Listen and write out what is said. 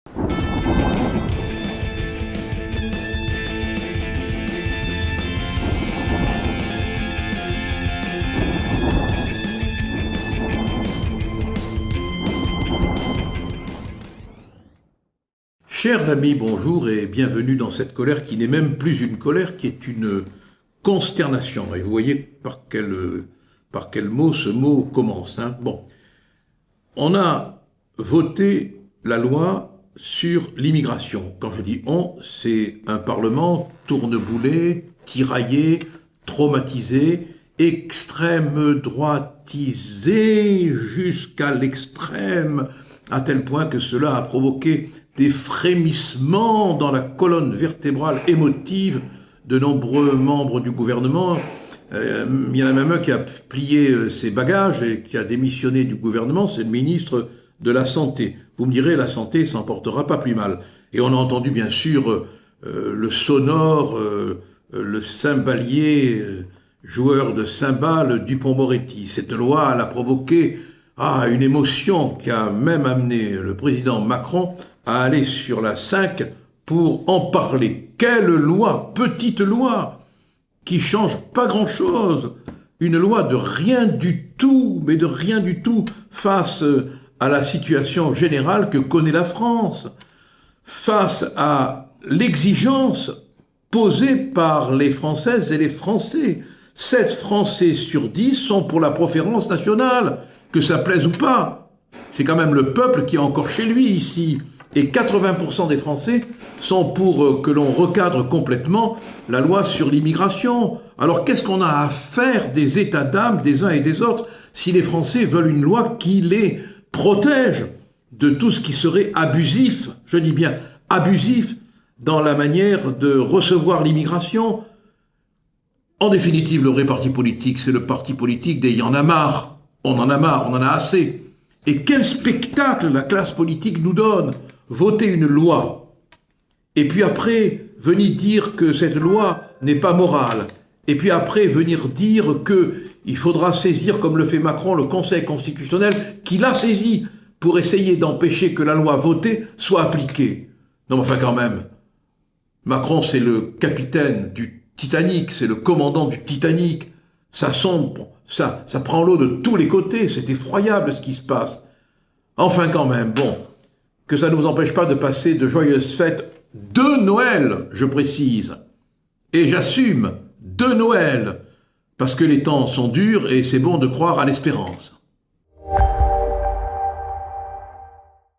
Chers amis, bonjour et bienvenue dans cette colère qui n'est même plus une colère, qui est une consternation. Et vous voyez par quel mot ce mot commence. Bon, on a voté la loi sur l'immigration. Quand je dis on, c'est un Parlement tourneboulé, tiraillé, traumatisé, extrême droitisé jusqu'à l'extrême, à tel point que cela a provoqué des frémissements dans la colonne vertébrale émotive de nombreux membres du gouvernement. Il y en a même un qui a plié ses bagages et qui a démissionné du gouvernement, c'est le ministre de la Santé. Vous me direz, la santé s'en portera pas plus mal. Et on a entendu bien sûr le sonore, le cymbalier, joueur de cymbales Dupond-Moretti. Cette loi, elle a provoqué une émotion qui a même amené le président Macron à aller sur la 5 pour en parler. Quelle loi, petite loi, qui change pas grand-chose. Une loi de rien du tout, mais de rien du tout, face à la situation générale que connaît la France, face à l'exigence posée par les Françaises et les Français. 7 Français sur 10 sont pour la préférence nationale, que ça plaise ou pas. C'est quand même le peuple qui est encore chez lui ici. Et 80% des Français sont pour que l'on recadre complètement la loi sur l'immigration. Alors qu'est-ce qu'on a à faire des états d'âme des uns et des autres si les Français veulent une loi qui les protège de tout ce qui serait abusif, je dis bien abusif, dans la manière de recevoir l'immigration? En définitive, le vrai parti politique, c'est le parti politique des « y'en a marre ». On en a marre, on en a assez. Et quel spectacle la classe politique nous donne! Voter une loi, et puis après venir dire que cette loi n'est pas morale, et puis après venir dire qu'il faudra saisir, comme le fait Macron, le Conseil constitutionnel, qui l'a saisi pour essayer d'empêcher que la loi votée soit appliquée. Non mais enfin quand même, Macron c'est le capitaine du Titanic, c'est le commandant du Titanic, ça sombre, ça prend l'eau de tous les côtés, c'est effroyable ce qui se passe. Enfin quand même, bon, que ça ne vous empêche pas de passer de joyeuses fêtes de Noël, je précise. Et j'assume, de Noël, parce que les temps sont durs et c'est bon de croire à l'espérance.